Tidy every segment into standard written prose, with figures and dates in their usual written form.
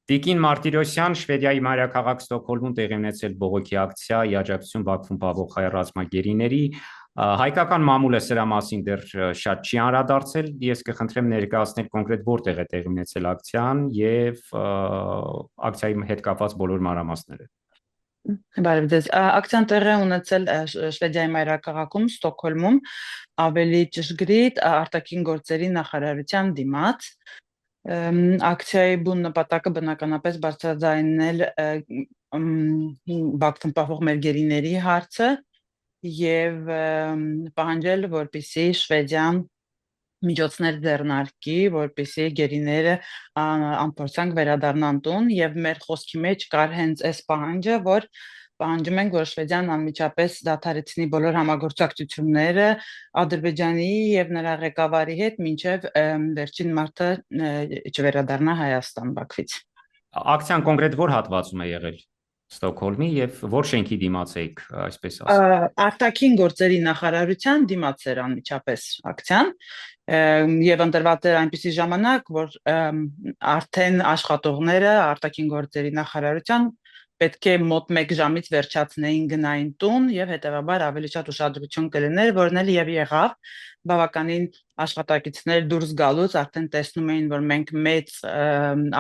Տիկին Մարտիրոսյան Շվեդիայի մայրաքաղաք Ստոկհոլմում տեղի ունեցել բողոքի ակցիա՝ ի աջակցություն Բաքվում պահվող հայ ռազմագերիների։ Հայկական մամուլը սրա մասին դեռ շատ չի անդրադարձել։ Ես կխնդրեմ ներկայացնել կոնկրետ որտեղ է տեղի ունեցել ակցիան եւ ակցիայի հետ կապված բոլոր մանրամասները։ Բարև ձեզ։ Ակցիան տեղի է ունեցել Շվեդիայի մայրաքաղաքում Ստոկհոլմում, ավելի ճշգրիտ արտաքին գործերի նախարարության դիմաց։ Ակցիայի բուն նպատակը բնականապես բարձրաձայնել Բաքվում պահվող մեր գերիների հարցը եւ պահանջել, որպեսզի Շվեդիան միջոցներ ձեռնարկի, որպեսզի գերիները անփորձանք վերադառնան տուն եւ մեր խոսքի մեջ կար հենց այս պահանջը, որ պահանջում ենք, որ Շվեդիան անմիջապես դադարեցնի բոլոր համագործակցությունները Ադրբեջանի եւ նրա ղեկավարի հետ մինչեւ վերջին մարտը չվերադառնա Հայաստան Բաքվից։ Ակցիան կոնկրետ որ հատվածում է եղել Ստոկհոլմի եւ որ շենքի դիմաց եք, այսպես ասած։ Արտաքին գործերի նախարարության դիմաց էր անմիջապես ակցիան եւ ընտրված էր այնպիսի ժամանակ, որ արդեն աշխատողները արտաքին գործերի նախարարության պետք է մոտ 1 ժամից վերջացնեին գնային տուն եւ հետեւաբար ավելի շատ ուշադրություն կլիներ, որն էլ եւ եղավ բավականին աշխատակիցներ դուրս գալուց արդեն տեսնում էին, որ մենք մեծ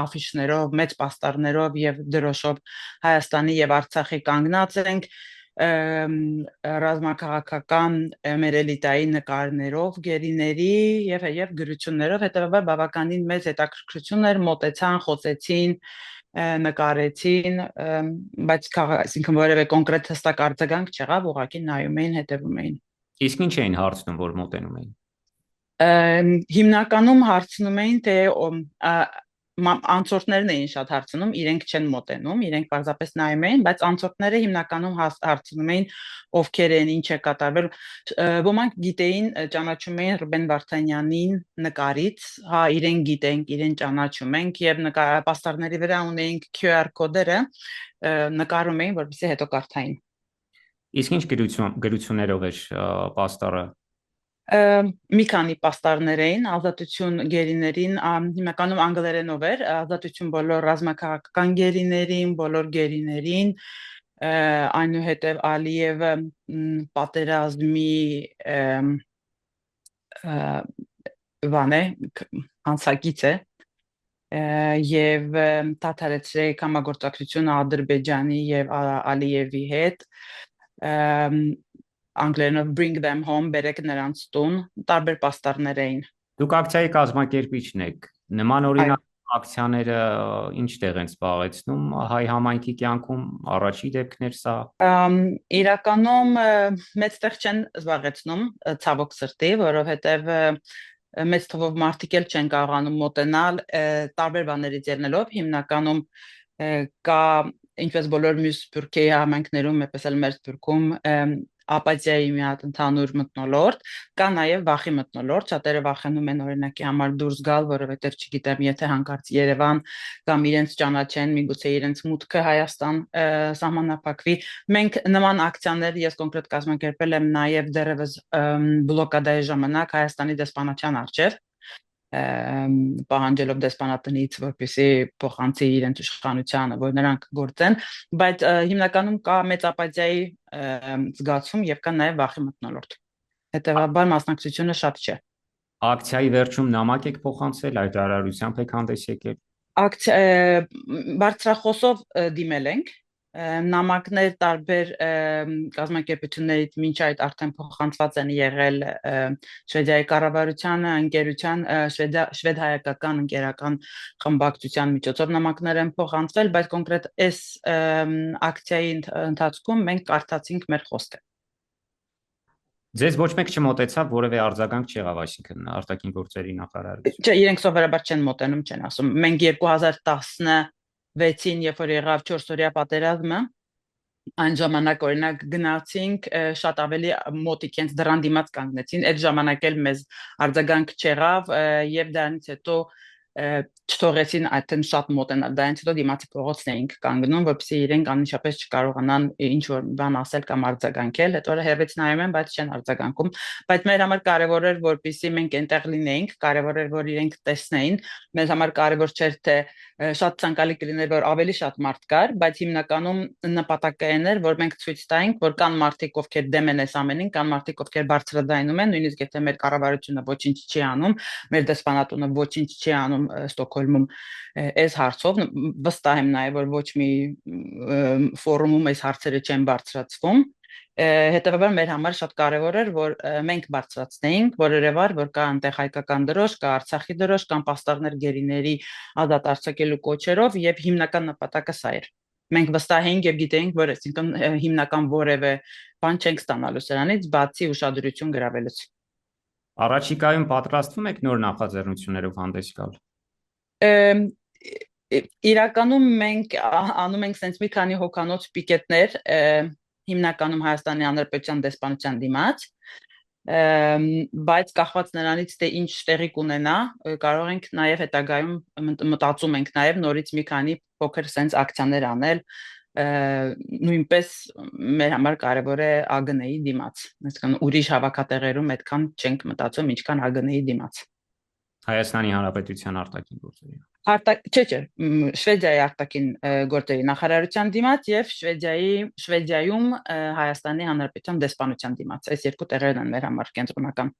աֆիշներով, մեծ պաստառներով եւ դրոշով Հայաստանի եւ Արցախի կանգնած ենք ռազմաքաղաքական մեր էլիտայի նկարներով, գերիների եւ գրություններով, հետեւաբար բավականին մեծ հետաքրքրություն էր, մոտեցան, խոսեցին, նկարեցին, բայց այսինքն որևէ կոնկրետ հստակ արձագանք չեղավ, ուղղակի նայում էին, հետևում էին։ Իսկ ինչ էին հարցնում, որ մոտենում էին։ Հիմնականում հարցնում էին, թե անցորդներն էին շատ հարցնում, իրենք չեն մոտենում, իրենք պարզապես նայում էին, բայց անցորդները հիմնականում հարցնում էին ովքեր են, ինչ է կատարվել։ Ոմանք գիտեին, ճանաչում էին Ռուբեն Վարդանյանին նկարից, հա, իրեն գիտենք, իրեն ճանաչում ենք եւ պաստառների վրա ունեինք QR կոդերը, նկարում էին, որպեսզի հետո կարդային։ Իսկ ինչ գրություններով էր պաստառը։ Մի քանի պաստառներ էին, ազատություն գերիներին, հիմնականում անգլերենով էր, ազատություն բոլոր ռազմաքաղաքական գերիներին, բոլոր գերիներին, այնուհետև Ալիևը պատերազմի բան է, հանցագիծ է եւ դադարեցրեք համագործակցությունը Ադրբեջանի եւ Ալիևի հետ, անգլերենով bring them home, բերեք նրանց տուն, տարբեր պաստառներ էին։ Դուք ակցիայի կազմակերպիչն եք։ Նման օրինակ ակցիաները ինչ տեղ են զբաղեցնում հայ համայնքի կյանքում, առաջի դեպքներ սա։ Իրականում մեծ տեղ չեն զբաղեցնում, ցավոք սրտի, որովհետև մեծ թվով մարդիկ էլ չեն կարողանում մոտենալ տարբեր բաներից ելնելով, հիմնականում կա ինչպես բոլոր մյուս Թուրքիայի համայնքներում, այնպես էլ մեր Թուրքում ապաթիայի մի հատ ընդհանուր մթնոլորտ, կա նաև վախի մթնոլորտ, շատերը վախենում են օրինակի համար դուրս գալ, որովհետև չգիտեմ, եթե հանկարծ Երևան կամ իրենց ճանաչեն, միգուցե իրենց մուտքը Հայաստան սահմանափակվի։ Մենք նման ակցիաներ ես կոնկրետ կազմակերպել եմ նաև դեռևս բլոկադայի ժամանակ Հայաստանի դեսպանատչյան առջև, պահանջելով դեսպանատնից, որպեսզի փոխանցի իրենց իշխանությանը, որ նրանք գործեն, բայց հիմնականում կա մեծ ապաթիայի զգացում եւ կա նաեւ վախի մթնոլորտ։ Հետեւաբար մասնակցությունը շատ չէ։ Ակցիայի վերջում նամակ եք փոխանցել, հայտարարությամբ եք հանդես եկել։ Բարձրախոսով դիմել ենք, նամակներ տարբեր կազմակերպություններից մինչ այդ արդեն փոխանցված են եղել Շվեդիայի կառավարությանը, ընկերության, շվեդ-հայկական ընկերական խմբակցության միջոցով նամակներ են փոխանցվել, բայց կոնկրետ այս ակցիայի ընթացքում մենք կարդացինք մեր խոսքը։ Ձեզ ոչ մեկ չմոտեցավ, որևէ արձագանք չեղավ, այսինքն արտաքին գործերի նախարարություն։ Չէ, իրենք սովորաբար չեն մոտենում, չեն ասում։ Մենք 2016-ին, երբ որ եղավ 4-օրյա պատերազմը, այն ժամանակ օրինակ գնացինք, շատ ավելի մոտիկ հենց դրան դիմաց կանգնեցին, այդ ժամանակ էլ մեզ արձագանք չեղավ եւ դրանից հետո չթողեցին այդտեն շատ մոտենալ դրանից հետո դիմացի փողոցն էինք կանգնում որպեսզի իրենք անմիջապես չկարողանան ինչ որ բան ասել կամ արձագանքել հետո հերվից նայում են բայց չեն արձագանքում բայց մեր համար կարևոր էր որպեսզի մենք այնտեղ լինեինք կարևոր էր որ իրենք տեսնեին մեզ համար կարևոր չէր թե շատ ցանկալի կլիներ որ ավելի շատ մարդ կար բայց հիմնականում նպատակը այն էր որ մենք ցույց տայինք որ կան մարդիկ ովքեր դեմ են այս ամենին կան մարդիկ ովքեր բարձրադայնում են նույնիսկ եթե մեր կառավարությունը ոչինչ չի անում մեր դեսպանատունը ոչինչ չի անում Ստոկհոլմում այս հարցով վստահ եմ նաև որ ոչ մի ֆորումում այս հարցերը չեն բարձրացվում հետևաբար մեր համար շատ կարևոր էր որ մենք բարձրացնեինք որովհետև որ կա այնտեղ հայկական դրոշ, կա Արցախի դրոշ, կան պաստառներ գերիների ազատ արձակելու կոչերով եւ հիմնական նպատակը սա էր։ Մենք վստահ էինք եւ գիտեինք որ այսինքն հիմնական որևէ բան չենք ստանալու սրանից բացի ուշադրություն գրավելուց։ Առաջիկայում պատրաստվում եք նոր նախաձեռնություններով հանդես գալ։ Իրականում մենք անում ենք sense մի քանի հոգանոց պիկետներ հիմնականում Հայաստանի Հանրապետության դեսպանության դիմաց բայց կախված նրանից թե ինչ տեղի կունենա կարող ենք նաև հետագայում մտածում ենք նաև նորից մի քանի փոքր sense ակցիաներ անել նույնպես մեր համար կարևոր է ԱԳՆ-ի դիմաց այսինքն ուրիշ հավաքատեղերում այդքան չենք մտածում ինչքան ԱԳՆ-ի դիմաց Հայաստանի Հանրապետության արտաքին գործերի Չէ, Շվեդիայի արտաքին գործերի նախարարության դիմաց եւ Շվեդիայում Հայաստանի Հանրապետության դեսպանության դիմաց։ Այս երկու տեղերն են մեր համար կենտրոնական։